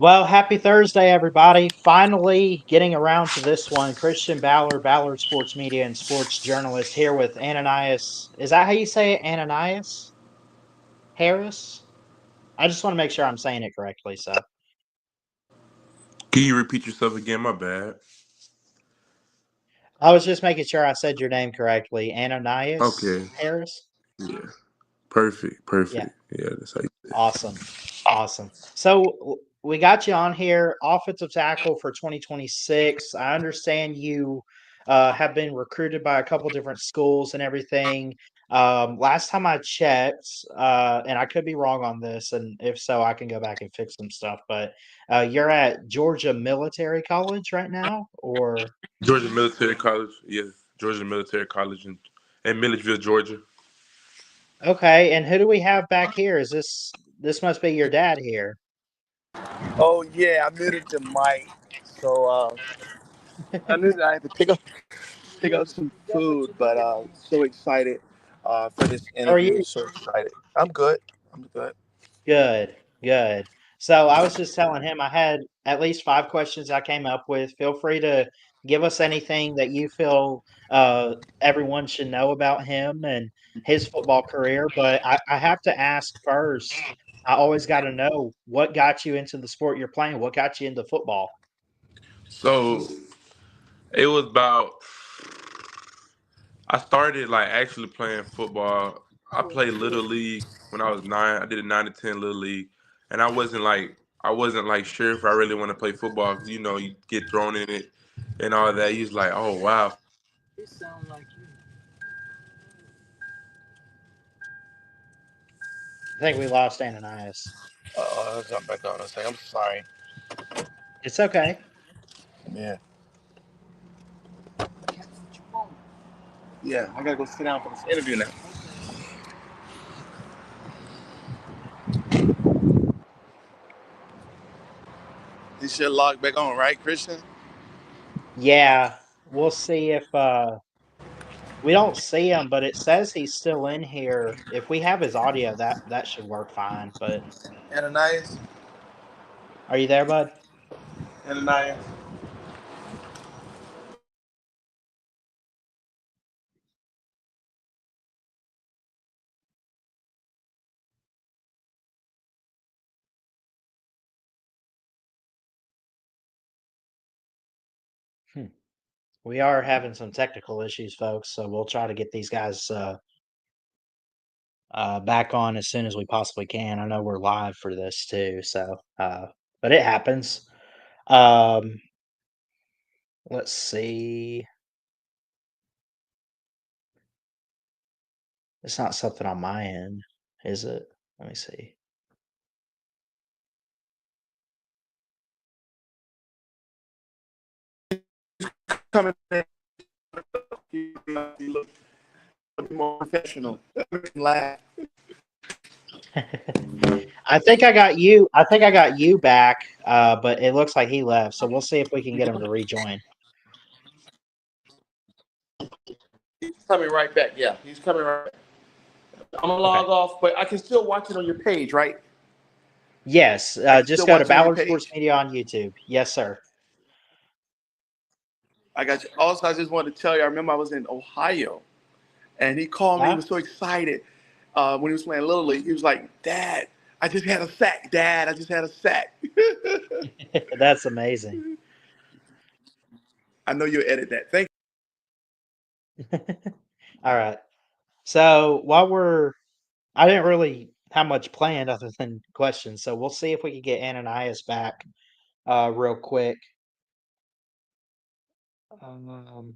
Well, happy Thursday, everybody. Finally getting around to this one. Christian Ballard, Ballard Sports Media and Sports Journalist, here with Ananias. Is that how you say it? Ananias Harris? I just want to make sure I'm saying it correctly. So Can you repeat yourself again? My bad. I was just making sure I said your name correctly. Ananias Okay. Harris? Yeah. Perfect. Yeah. Perfect. Yeah, that's how you say it. Awesome. Awesome. So we got you on here, offensive tackle for 2026. I understand you have been recruited by a couple different schools and everything. Last time I checked, and I could be wrong on this, and if so, I can go back and fix some stuff. But you're at Georgia Military College right now, or Georgia Military College. Yes. Georgia Military College in Milledgeville, Georgia. okay? And who do we have back here? Is this must be your dad here? Oh yeah, I muted the mic, so I knew that I had to pick up some food, but so excited for this How are interview. you? So excited. I'm good. I'm good. Good, good. So I was just telling him I had at least 5 questions I came up with. Feel free to give us anything that you feel everyone should know about him and his football career. But I have to ask first. I always got to know what got you into the sport you're playing. What got you into football? So it was about I started like actually playing football. I played little league when I was 9. I did a 9 to 10 little league, and I wasn't like sure if I really want to play football because you get thrown in it and all that. He's like, oh wow. I think we lost Ananias. I'll jump back on. I'm sorry. It's okay. Yeah. Yeah, I gotta go sit down for this interview now. You should log back on, right, Christian? Yeah, we'll see if we don't see him, but it says he's still in here. If we have his audio, that should work fine. But Ananias. are you there, bud? Ananias. Hmm. We are having some technical issues, folks, so we'll try to get these guys back on as soon as we possibly can. I know we're live for this too, so but it happens. Um, let's see. It's not something on my end, is it? Let me see. Coming in, you look more professional. Laugh. I think I got you. I think I got you back, but it looks like he left. So we'll see if we can get him to rejoin. He's coming right back. Yeah, he's coming right back. I'm gonna Okay. log off, but I can still watch it on your page, right? Yes. I can Just still go to watch it on your Ballard Sports page. Media on YouTube. Yes, sir. I got you. Also, I just wanted to tell you, I remember I was in Ohio, and he called me. He Yeah. was so excited when he was playing Little League. He was like, "Dad, I just had a sack. Dad, I just had a sack." That's amazing. I know you'll edit that. Thank All right. So I didn't really have much planned other than questions. So we'll see if we can get Ananias back real quick. Um,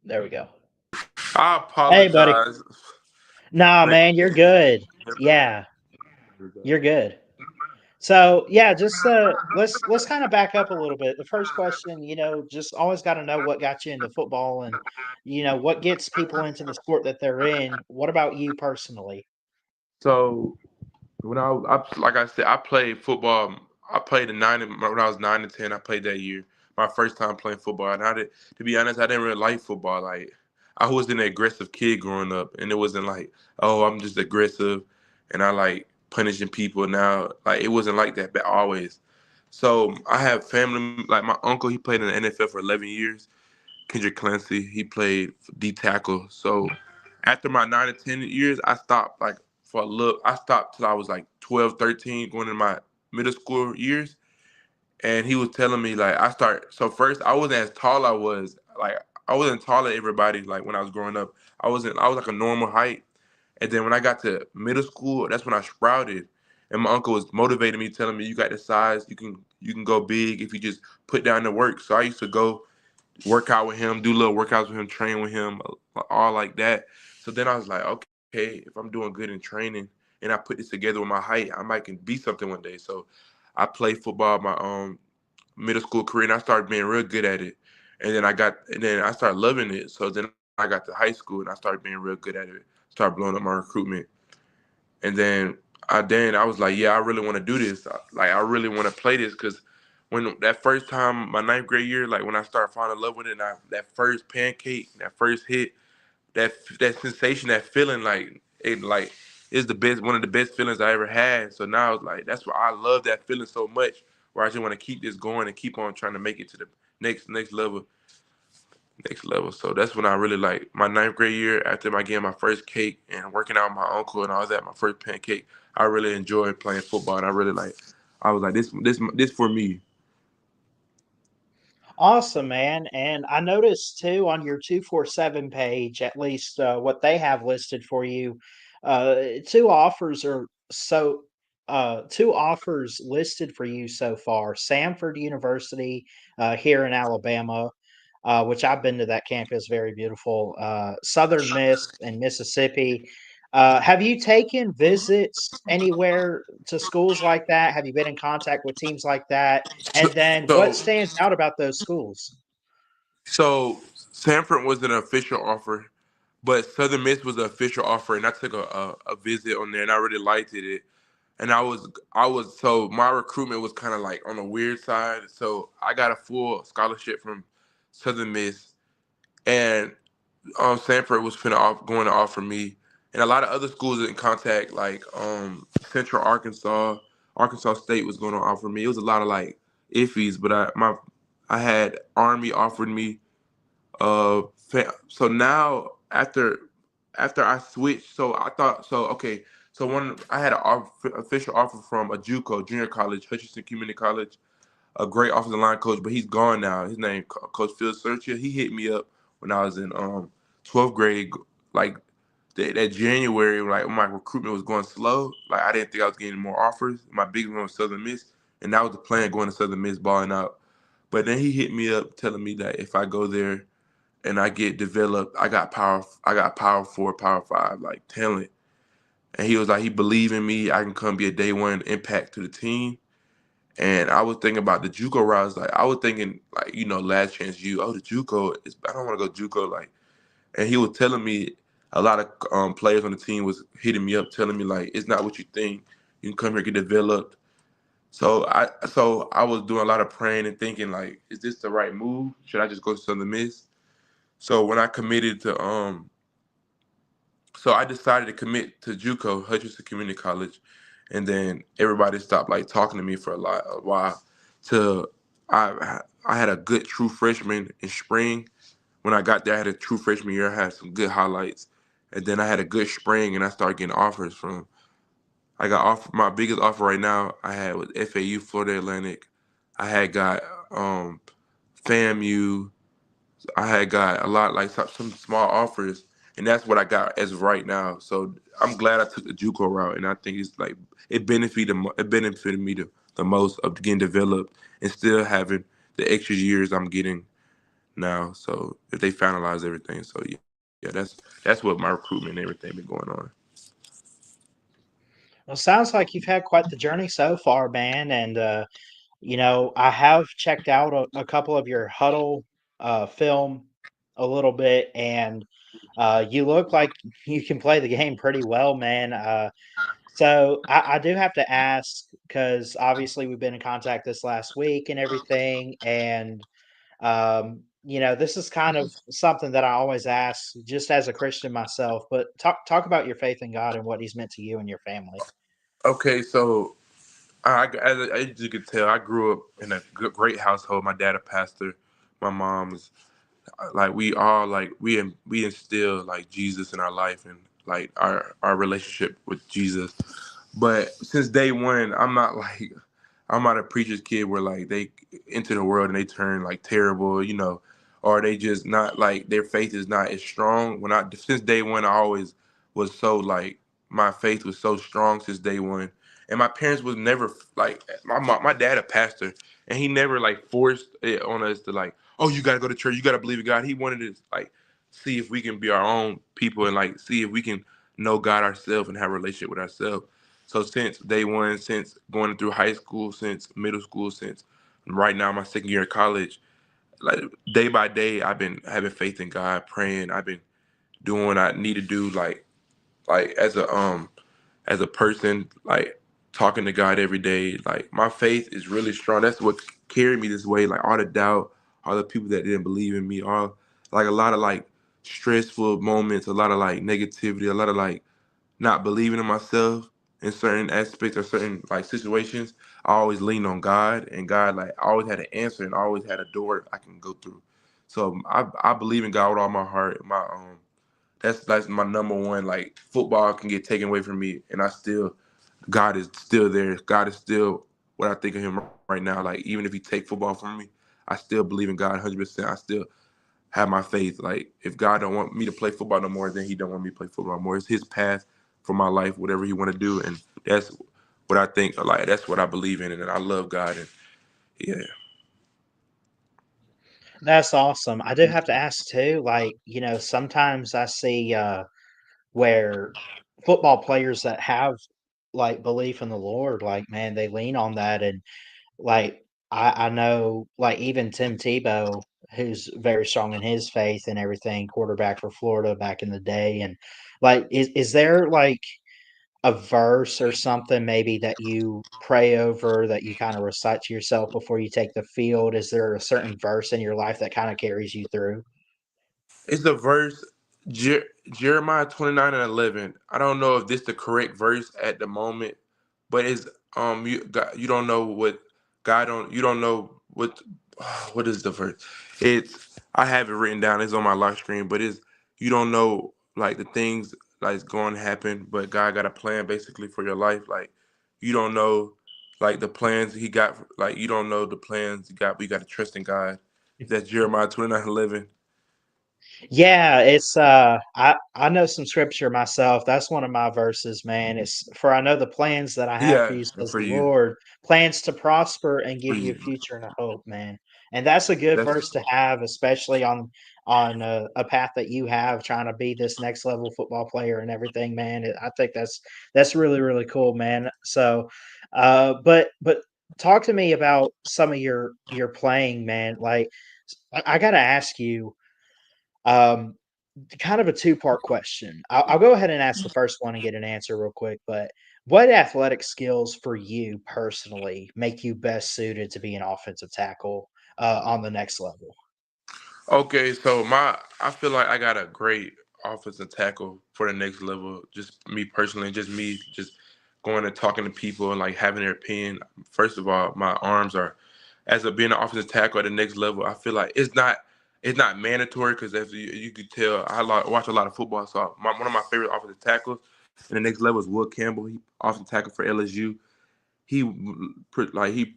there we go. I Hey, buddy. apologize. Nah, Man. man, you're good. Yeah, you're good. So yeah, just let's kind of back up a little bit. The first question, just always got to know what got you into football and what gets people into the sport that they're in. What about you personally? So When like I said, I played football. I played when I was 9 to 10. I played that year. My first time playing football, and to be honest, I didn't really like football. Like I was an aggressive kid growing up, and it wasn't like, oh, I'm just aggressive, and I like punishing people. Now, like it wasn't like that, but always. So I have family. Like my uncle, he played in the NFL for 11 years. Kendrick Clancy, he played D tackle. So after my 9 to 10 years, I stopped like for a look. I stopped till I was like 12, 13, going into my middle school years. And he was telling me like I start. So first, I wasn't as tall. I was like I wasn't tall as everybody. Like when I was growing up, I wasn't. I was like a normal height. And then when I got to middle school, that's when I sprouted. And my uncle was motivating me, telling me, "You got the size. You can go big if you just put down the work." So I used to go work out with him, do little workouts with him, train with him, all like that. So then I was like, okay, if I'm doing good in training and I put this together with my height, I might can be something one day. So I played football my middle school career, and I started being real good at it. And then I started loving it. So then I got to high school, and I started being real good at it. Started blowing up my recruitment, and then I was like, yeah, I really want to do this. Like I really want to play this because when that first time, my ninth grade year, like when I started falling in love with it, and that first pancake, that first hit, that sensation, that feeling, like is the best, one of the best feelings I ever had. So now it's like that's why I love that feeling so much. Where I just want to keep this going and keep on trying to make it to the next level, next level. So that's when I really like my ninth grade year after my getting my first cake and working out with my uncle and all that, my first pancake. I really enjoyed playing football, and I really like. I was like this for me. Awesome, man. And I noticed too on your 247 page, at least what they have listed for you, two offers are two offers listed for you so far. Samford University here in Alabama, which I've been to that campus, very beautiful. Southern Miss in Mississippi. Have you taken visits anywhere to schools like that? Have you been in contact with teams like that? So And then what so, stands out about those schools? so Sanford was an official offer, but Southern Miss was an official offer, and I took a visit on there, and I really liked it. And I was so my recruitment was kind of like on the weird side. So I got a full scholarship from Southern Miss, and Sanford was going to offer me, and a lot of other schools in contact, like Central Arkansas, Arkansas State was going to offer me. It was a lot of like iffies, but I had Army offered me. So now after I switched, so I thought so okay. So one I had an official offer from a JUCO junior college, Hutchinson Community College, a great offensive line coach, but he's gone now. His name Coach Phil Searcher. He hit me up when I was in 12th grade, like that January, like when my recruitment was going slow. Like I didn't think I was getting more offers. My big one was Southern Miss, and that was the plan going to Southern Miss, balling out. But then he hit me up telling me that if I go there and I get developed, I got power four, power five, like talent. And he was like, he believed in me. I can come be a day one impact to the team. And I was thinking about the JUCO routes. Like I was thinking, like last chance you. Oh, the JUCO is. I don't want to go JUCO. Like, and he was telling me a lot of players on the team was hitting me up, telling me like it's not what you think. You can come here get developed. So I was doing a lot of praying and thinking like, is this the right move? Should I just go to Southern Miss? So when I committed to so I decided to commit to JUCO, Hutchinson Community College, and then everybody stopped like talking to me for a while. To I had a good true freshman in spring. When I got there, I had a true freshman year. I had some good highlights, and then I had a good spring, and I started getting offers from. I got off my biggest offer right now. I had with FAU, Florida Atlantic. I had got um, FAMU. I had got a lot like some small offers, and that's what I got as of right now. So I'm glad I took the JUCO route, and I think it's like it benefited me the most of getting developed and still having the extra years I'm getting now. So if they finalize everything, so yeah, that's what my recruitment and everything been going on. Well, sounds like you've had quite the journey so far, man. And I have checked out a couple of your huddle film a little bit, and you look like you can play the game pretty well, man. So I do have to ask because obviously we've been in contact this last week and everything, and this is kind of something that I always ask, just as a Christian myself. But talk about your faith in God and what He's meant to you and your family. Okay, so as you can tell, I grew up in a great household. My dad a pastor, my mom's like we all like we instill like Jesus in our life and like our relationship with Jesus. But since day one, I'm not a preacher's kid where like they enter the world and they turn like terrible, or they just not like their faith is not as strong. When I since day one, I always was so like my faith was so strong since day one, and my parents was never like my dad a pastor, and he never like forced it on us to like, oh, you gotta go to church, you gotta believe in God. He wanted to like see if we can be our own people and like see if we can know God ourselves and have a relationship with ourselves. So since day one, since going through high school, since middle school, since right now my second year of college, like day by day, I've been having faith in God, praying. I've been doing what I need to do, like as a person, like talking to God every day. Like my faith is really strong. That's what carried me this way. Like all the doubt, all the people that didn't believe in me, all like a lot of like stressful moments, a lot of like negativity, a lot of like not believing in myself in certain aspects or certain like situations, I always leaned on God, and God like I always had an answer and always had a door I can go through. So I believe in God with all my heart. That's my number one. Like football can get taken away from me, and I still God is still there. God is still what I think of Him right now. Like even if He take football from me, I still believe in God 100%. I still have my faith. Like if God don't want me to play football no more, then He don't want me to play football no more. It's His path for my life, whatever He want to do, and that's what I think. Like that's what I believe in, and I love God. And yeah, That's awesome. I do have to ask too, like, sometimes I see where football players that have like belief in the Lord, like, man, they lean on that. And like, I know, like, even Tim Tebow, who's very strong in his faith and everything, quarterback for Florida back in the day. And like, is there like a verse or something maybe that you pray over, that you kind of recite to yourself before you take the field? Is there a certain verse in your life that kind of carries you through? it's the verse Jeremiah 29:11. I don't know if this the correct verse at the moment, but it's you don't know what God don't you don't know what is the verse? It's I have it written down. It's on my lock screen, but it's you don't know like the things like going to happen, but God got a plan basically for your life. Like you don't know like the plans He got. Like you don't know the plans He got. But you got to trust in God. That's Jeremiah 29:11. Yeah, it's I know some scripture myself. That's one of my verses, man. It's for I know the plans that I have for Yeah, you, and says for the you, Lord, plans to prosper and for give you a you. future and a hope, man. And that's a good That's verse to have, especially on a path that you have, trying to be this next level football player and everything, man. I think that's really really cool, man. So, but talk to me about some of your playing, man. Like, I got to ask you. Um, Kind of a two-part question. I'll go ahead and ask the first one and get an answer real quick, but what athletic skills for you personally make you best suited to be an offensive tackle, on the next level? okay. So I feel like I got a great offensive tackle for the next level. Just me personally, just me, just going and talking to people and like having their opinion. First of all, my arms are, as a being an offensive tackle at the next level. I feel like it's not mandatory because as you could tell, watch a lot of football. So one of my favorite offensive tackles in the next level is Will Campbell. He offensive tackle for LSU. He he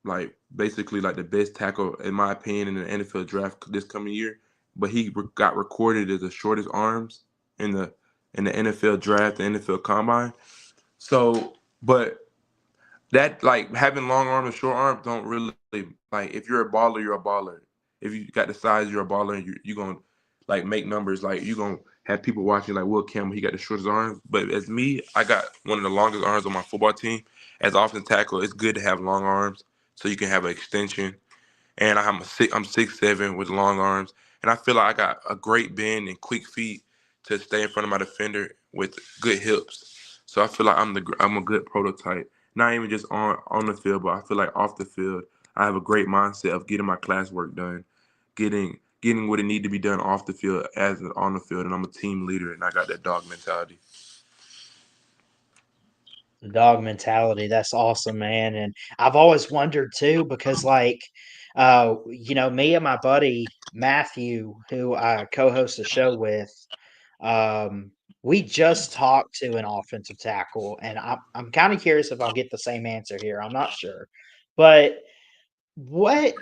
like basically like the best tackle in my opinion in the NFL draft this coming year. But got recorded as the shortest arms in the NFL draft, the NFL combine. So, but that like having long arms and short arms don't really like if you're a baller, you're a baller. If you got the size, you're a baller, and you're gonna like make numbers. Like you're gonna have people watching like Will Campbell, he got the shortest arms. But as me, I got one of the longest arms on my football team. As offensive tackle, it's good to have long arms so you can have an extension. And I'm 6'7" with long arms, and I feel like I got a great bend and quick feet to stay in front of my defender with good hips. So I feel like I'm a good prototype. Not even just on the field, but I feel like off the field, I have a great mindset of getting my classwork done, getting what it need to be done off the field as on the field, and I'm a team leader, and I got that dog mentality. The dog mentality, that's awesome, man, and I've always wondered too because, like, me and my buddy Matthew, who I co-host a show with, we just talked to an offensive tackle, and I'm kinda curious if I'll get the same answer here, I'm not sure. But what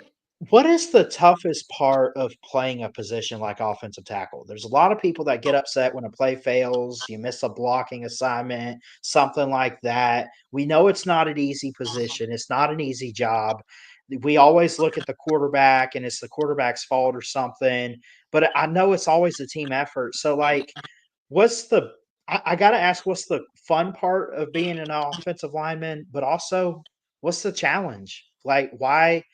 what is the toughest part of playing a position like offensive tackle? There's a lot of people that get upset when a play fails, you miss a blocking assignment, something like that. We know it's not an easy position, it's not an easy job. We always look at the quarterback and it's the quarterback's fault or something, but I know it's always a team effort. So, like, what's the I gotta ask, what's the fun part of being an offensive lineman, but also what's the challenge? Like, why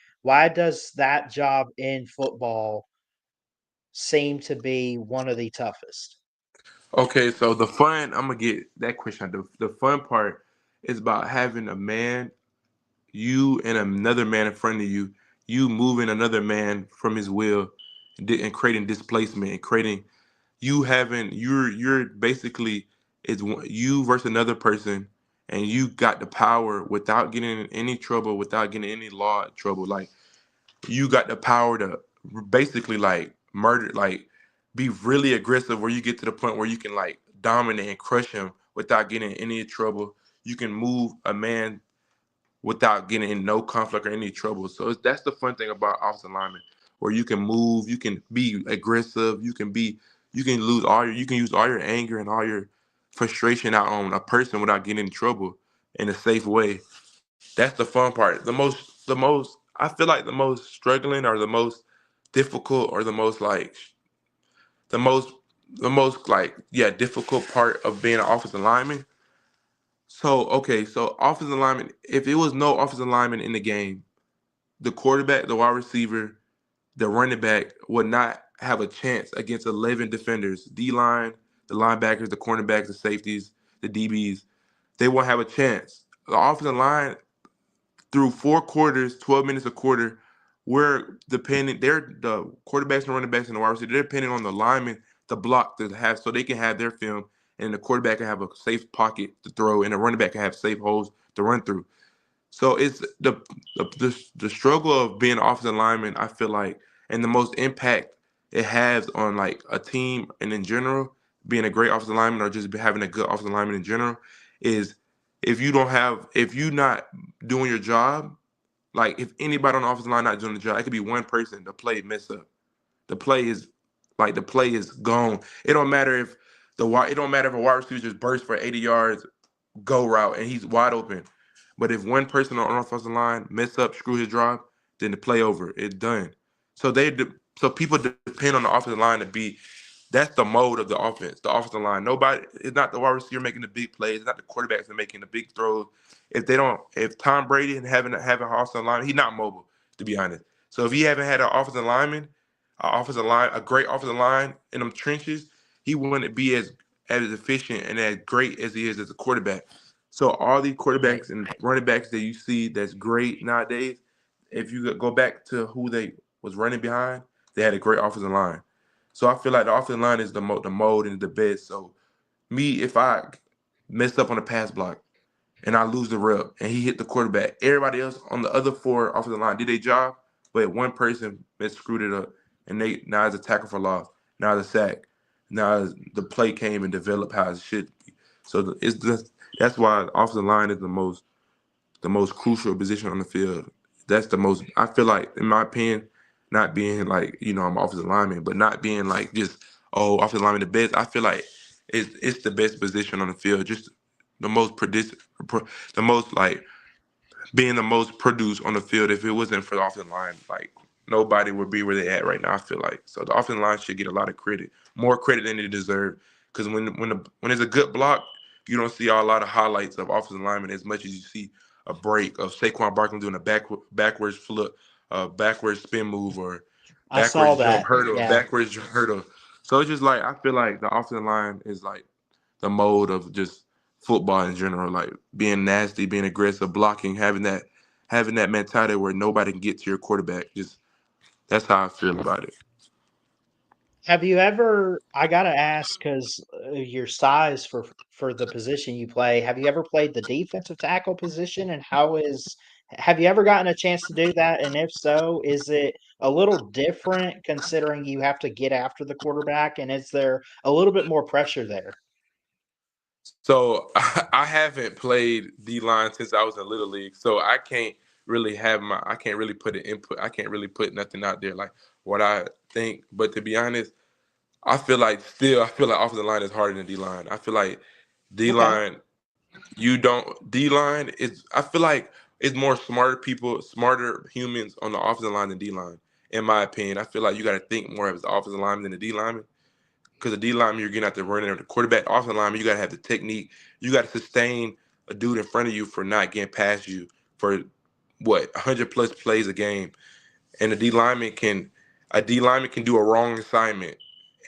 does that job in football seem to be one of the toughest? Okay, so the fun, I'm gonna get that question. The fun part is about having a man, you and another man in front of you, you moving another man from his will, and creating displacement and creating you having you're basically you versus another person, and you got the power without getting in any trouble, without getting any law trouble. Like you got the power to basically like murder, like be really aggressive, where you get to the point where you can like dominate and crush him without getting in any trouble. You can move a man without getting in no conflict or any trouble. So that's the fun thing about offensive lineman, where you can move, you can be aggressive, you can you can use all your anger and all your frustration out on a person without getting in trouble in a safe way. That's the fun part. The most I feel like the most struggling or the most difficult or the most the most like yeah difficult part of being an offensive lineman. So okay, so offensive lineman. If it was no offensive lineman in the game, the quarterback, the wide receiver, the running back would not have a chance against 11 defenders. D line, the linebackers, the cornerbacks, the safeties, the DBs. They won't have a chance. The offensive line through 4 quarters, 12 minutes a quarter, we're depending. They're the quarterbacks and running backs and the wide receiver. They're depending on the linemen to block to have so they can have their film, and the quarterback can have a safe pocket to throw, and the running back can have safe holes to run through. So it's the struggle of being an offensive lineman. I feel like, and the most impact it has on like a team and in general, being a great offensive lineman or just having a good offensive lineman in general, is if you not doing your job, like if anybody on the offensive line not doing the job, it could be one person. The play mess up. The play is the play is gone. It don't matter if it don't matter if a wide receiver just burst for 80 yards go route and he's wide open. But if one person on the offensive line mess up, screw his drop, then the play over. It's done. So so people depend on the offensive line to be. That's the mode of the offense. The offensive line. Nobody. It's not the wide receiver making the big plays. It's not the quarterbacks that making the big throws. If they don't, if Tom Brady and having an offensive line, he's not mobile to be honest. So if he haven't had an offensive lineman, a great offensive line in them trenches, he wouldn't be as efficient and as great as he is as a quarterback. So all these Right. quarterbacks and running backs that you see that's great nowadays, if you go back to who they was running behind, they had a great offensive line. So I feel like the offensive line is the mode and the best. So me, if I mess up on a pass block and I lose the rep and he hit the quarterback, everybody else on the other four offensive line did their job, but one person screwed it up and they now it's a tackle for loss, now it's a sack, now the play came and developed how it should be. So it's just that's why the offensive line is the most crucial position on the field. That's the most. I feel like, in my opinion, not being like I'm offensive lineman, but not being like just offensive lineman the best. I feel like it's the best position on the field. Just the most the most like being the most produced on the field. If it wasn't for the offensive line, like nobody would be where they at right now. I feel like so the offensive line should get a lot of credit, more credit than they deserve. Because when it's a good block, you don't see a lot of highlights of offensive linemen as much as you see a break of Saquon Barkley doing a backwards flip, backwards spin move, or I saw backwards jump that. hurdle, Yeah. backwards hurdle. So it's just like I feel like the offensive line is like the mode of just football in general, like being nasty, being aggressive, blocking, having that mentality where nobody can get to your quarterback. Just that's how I feel about it. Have you ever I gotta ask 'cause, your size for the position you play, have you ever played the defensive tackle position, and how is have you ever gotten a chance to do that, and if so, is it a little different considering you have to get after the quarterback, and is there a little bit more pressure there? So I haven't played D line since I was in Little League, so I can't really put an input. I can't really put nothing out there like what I think. But to be honest, I feel like offensive line is harder than D line. I feel like D Okay. line you don't D line is I feel like it's more smarter people, smarter humans on the offensive line than D line. In my opinion, I feel like you got to think more as the offensive lineman than the D lineman. Because the D lineman, you're getting out there running. The quarterback, offensive lineman, you got to have the technique. You got to sustain a dude in front of you for not getting past you for what 100 plus plays a game. And a D lineman can do a wrong assignment,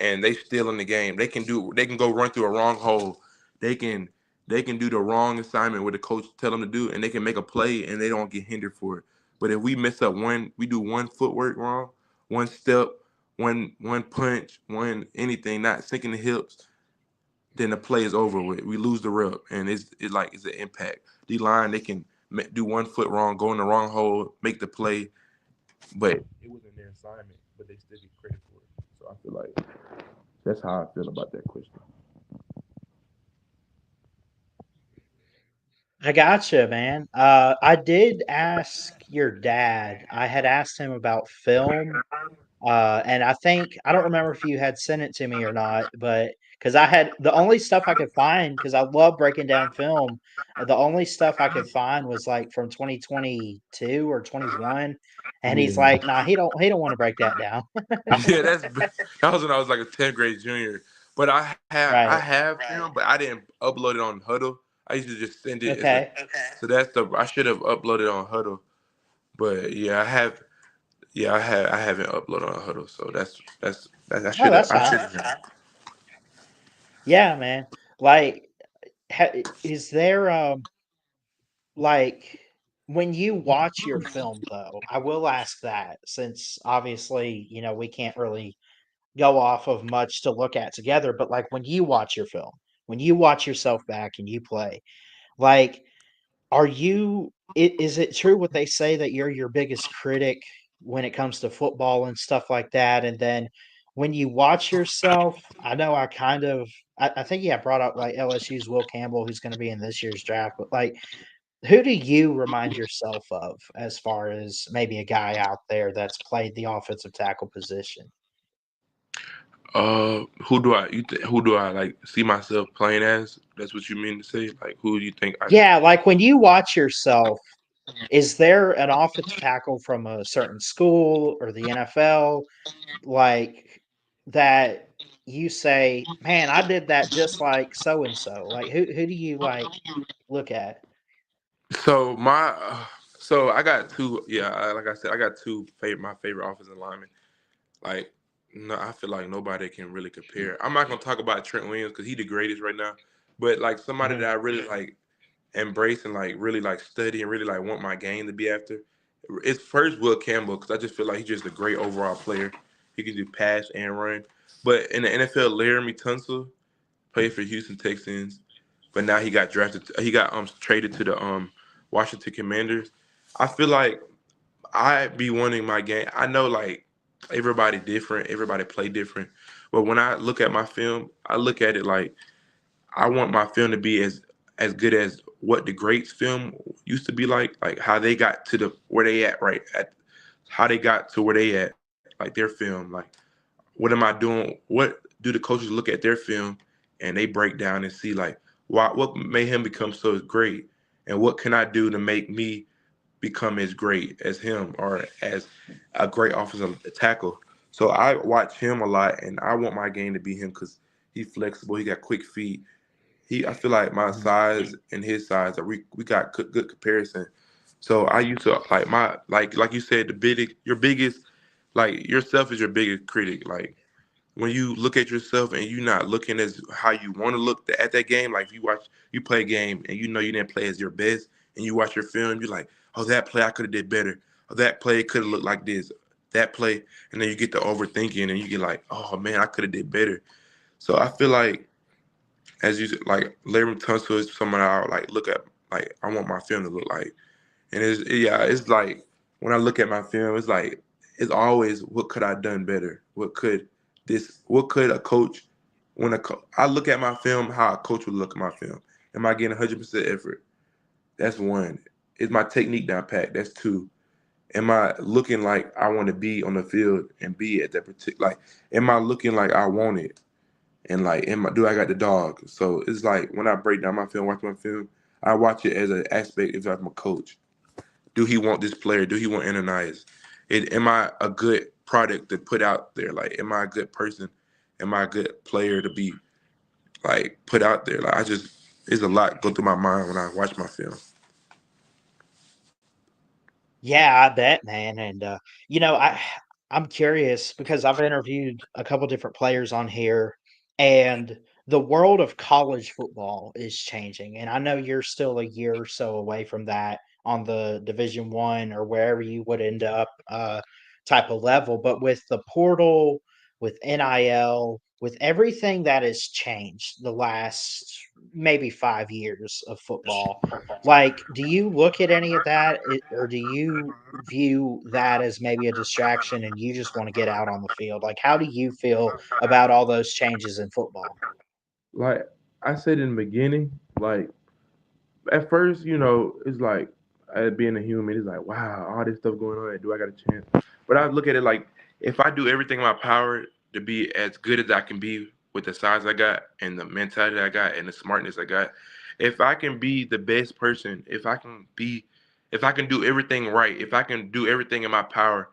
and they still in the game. They can go run through a wrong hole. They can they can do the wrong assignment what the coach tell them to do, and they can make a play and they don't get hindered for it. But if we mess up we do one footwork wrong, one step, one punch, one anything, not sinking the hips, then the play is over with. We lose the rep, and it's an impact. D line they can do 1 foot wrong, go in the wrong hole, make the play, but it wasn't their assignment, but they still get credit for it. So I feel like that's how I feel about that question. I gotcha, man. I did ask your dad. I had asked him about film. And I don't remember if you had sent it to me or not, but because I had the only stuff I could find, because I love breaking down film, the only stuff I could find was like from 2022 or 21. And he's Yeah, like, nah, he don't want to break that down. yeah, that was when I was like a 10th grade junior. But I Right. have film, but I didn't upload it on Huddle. I used to just send it as a. Okay. So that's the I should have uploaded on Huddle, but yeah, I have. Yeah, I haven't uploaded on Huddle, so I Oh, should have that's I fine. should have. Yeah, man. Like, is there like when you watch your film though, I will ask that since obviously, we can't really go off of much to look at together, but like when you watch your film, when you watch yourself back and you play, like is it true what they say that you're your biggest critic when it comes to football and stuff like that? And then when you watch yourself, I know I think yeah, brought up like LSU's Will Campbell, who's going to be in this year's draft, but like who do you remind yourself of as far as maybe a guy out there that's played the offensive tackle position? Who do I like see myself playing as? That's what you mean to say? Like who do you think I Yeah, like when you watch yourself, is there an offensive tackle from a certain school or the NFL like that you say, "Man, I did that just like so and so." Like who do you like look at? so my so I got two like I said, I got my favorite offensive linemen. Like no, I feel like nobody can really compare. I'm not gonna talk about Trent Williams because he the greatest right now. But like somebody Mhm. that I really like embrace and like really like study and really like want my game to be after. It's first Will Campbell because I just feel like he's just a great overall player. He can do pass and run. But in the NFL, Laramie Tunsil played for Houston Texans, but now he got drafted. He got traded to the Washington Commanders. I feel like I be wanting my game. I know like everybody different, everybody play different, but when I look at my film, I look at it like I want my film to be as good as what the greats film used to be like how they got to the where they at right at how they got to where they at, like their film, like what am I doing? What do the coaches look at their film and they break down and see like what made him become so great, and what can I do to make me become as great as him or as a great offensive tackle. So I watch him a lot, and I want my game to be him because he's flexible. He got quick feet. I feel like my Mhm. size and his size are we got good comparison. So I used to like like you said your biggest like yourself is your biggest critic. Like when you look at yourself and you're not looking as how you want to look at that game, like you play a game and you know you didn't play as your best, and you watch your film, you're like, oh, that play I could have did better, or that play could have looked like this, that play, and then you get to overthinking and you get like, oh man, I could have did better. So I feel like, as you said, like Larry Tunsil is someone I like look at, like I want my film to look like. And it's like when I look at my film, it's like it's always what could I done better? What could a coach I look at my film how a coach would look at my film. Am I getting 100% effort? That's one. Is my technique down pat? That's two. Am I looking like I want to be on the field and be at that particular, like am I looking like I want it? And like do I got the dog? So it's like when I break down my film, watch my film, I watch it as an aspect if I'm a coach. Do he want this player? Do he want Ananias? Am I a good product to put out there? Like, am I a good person? Am I a good player to be like put out there? Like, it's a lot go through my mind when I watch my film. Yeah, I bet, man. And you know, I'm curious because I've interviewed a couple different players on here, and the world of college football is changing. And I know you're still a year or so away from that on the Division One or wherever you would end up type of level. But with the portal, with NIL, with everything that has changed the last maybe 5 years of football, like, do you look at any of that, or do you view that as maybe a distraction and you just want to get out on the field? Like, how do you feel about all those changes in football? Like I said in the beginning, like at first, it's like being a human, it's like, wow, all this stuff going on. Do I got a chance? But I look at it like if I do everything in my power to be as good as I can be with the size I got and the mentality I got and the smartness I got, if I can be the best person, if I can do everything right, if I can do everything in my power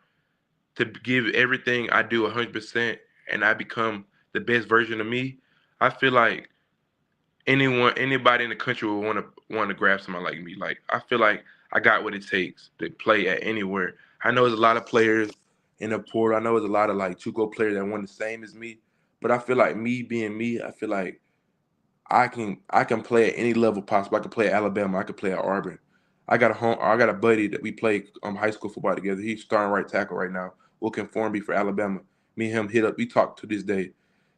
to give everything I do 100%, and I become the best version of me, I feel like anybody in the country would want to grab somebody like me. Like I feel like I got what it takes to play at anywhere. I know there's a lot of players in the portal. I know there's a lot of like JUCO players that want the same as me. But I feel like me being me, I feel like I can play at any level possible. I can play at Alabama. I can play at Auburn. I got a buddy that we play high school football together. He's starting right tackle right now, looking for me for Alabama. Me and him hit up. We talk to this day.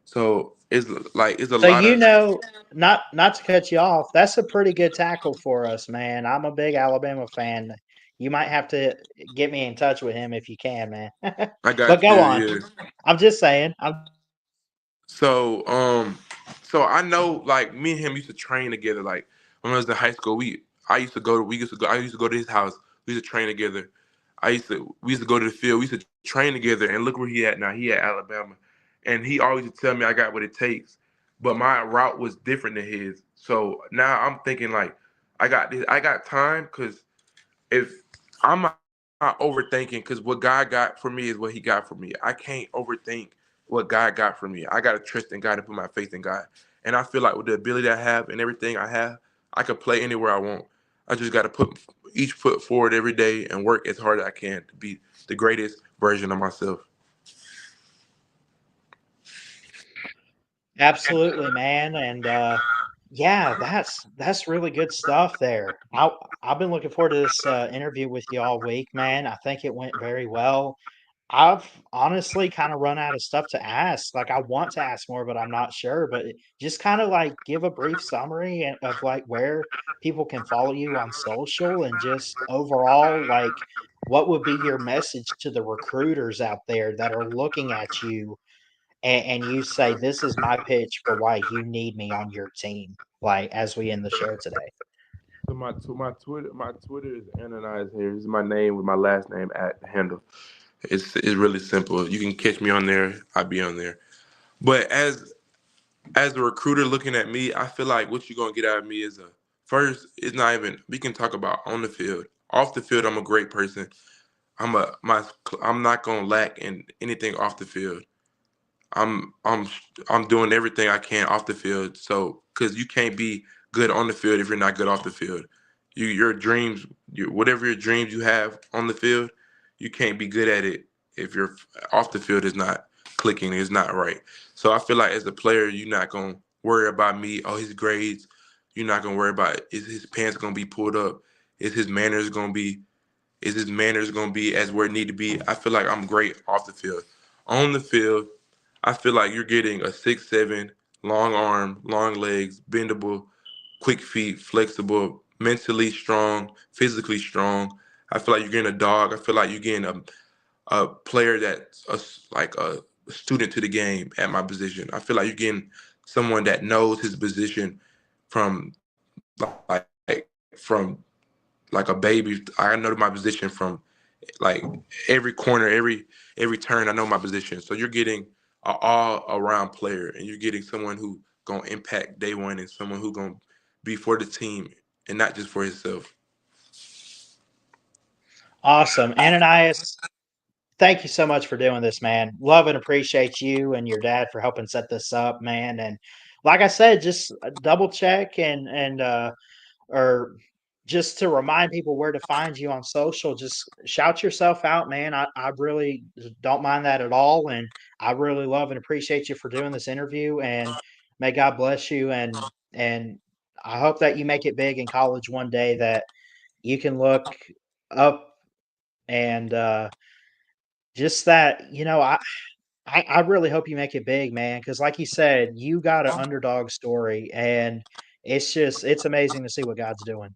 So it's a So lot you of. know, not to cut you off, that's a pretty good tackle for us, man. I'm a big Alabama fan. You might have to get me in touch with him if you can, man. I But got go you. on. Yeah. I'm just saying. So, so I know like me and him used to train together. Like when I was in high school, I used to go to his house. We used to train together. We used to go to the field. We used to train together. And look where he at now. He at Alabama, and he always would tell me I got what it takes. But my route was different than his. So now I'm thinking like, I got this. I got time because if I'm not overthinking, because what God got for me is what He got for me. I can't overthink what God got for me. I gotta trust in God and put my faith in God. And I feel like with the ability I have and everything I have, I could play anywhere I want. I just gotta put each foot forward every day and work as hard as I can to be the greatest version of myself. Absolutely, man, and, yeah, that's really good stuff there. I've been looking forward to this, interview with you all week, man. I think it went very well. I've honestly kinda run out of stuff to ask, like, I want to ask more, but I'm not sure, but just kinda, like, give a brief summary of, like, where people can follow you on social and just overall, like, what would be your message to the recruiters out there that are looking at you and you say, "This is my pitch for why you need me on your team," like, as we end the show today. So my Twitter is Ananias here. This is my name with my last name at the handle. It's really simple. You can catch me on there. I'll be on there. But as a recruiter looking at me, I feel like what you're gonna get out of me is a first. It's not even we can talk about on the field. Off the field, I'm a great person. I'm not gonna lack in anything off the field. I'm I'm I'm doing everything I can off the field. So because you can't be good on the field if you're not good off the field. Your dreams, whatever your dreams you have on the field, you can't be good at it if you're off the field is not. clicking. It's not right. So I feel like as a player, you're not gonna worry about me. Oh, his grades. You're not gonna worry about is his pants gonna be pulled up. Is his manners gonna be is his manners gonna be as where it need to be? I feel like I'm great off the field. On the field, I feel like you're getting a 6'7", long arm, long legs, bendable, quick feet, flexible, mentally strong, physically strong. I feel like you're getting a dog. I feel like you're getting a player that's like a student to the game at my position. I feel like you're getting someone that knows his position from from like a baby. I know my position from like every corner, every turn. I know my position. So you're getting an all around player, and you're getting someone who gonna impact day one, and someone who gonna be for the team and not just for himself. Awesome. Ananias, thank you so much for doing this, man. Love and appreciate you and your dad for helping set this up, man. And like I said, just double check and or just to remind people where to find you on social, just shout yourself out, man. I really don't mind that at all. And I really love and appreciate you for doing this interview, and may God bless you. And I hope that you make it big in college one day, that you can look up and just that, I really hope you make it big, man, because like you said, you got an underdog story, and it's amazing to see what God's doing.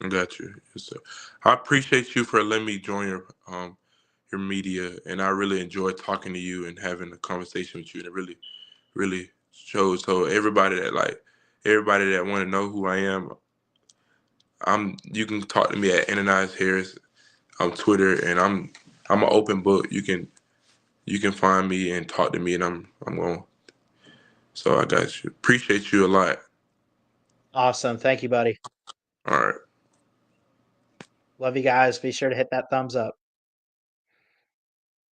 Got you. Yes, sir. I appreciate you for letting me join your media, and I really enjoyed talking to you and having a conversation with you. And it really shows. So everybody that want to know who I am, you can talk to me at Ananias Harris on Twitter, and I'm an open book. You can find me and talk to me, and I'm going. So I got you. Appreciate you a lot. Awesome. Thank you, buddy. All right. Love you guys. Be sure to hit that thumbs up.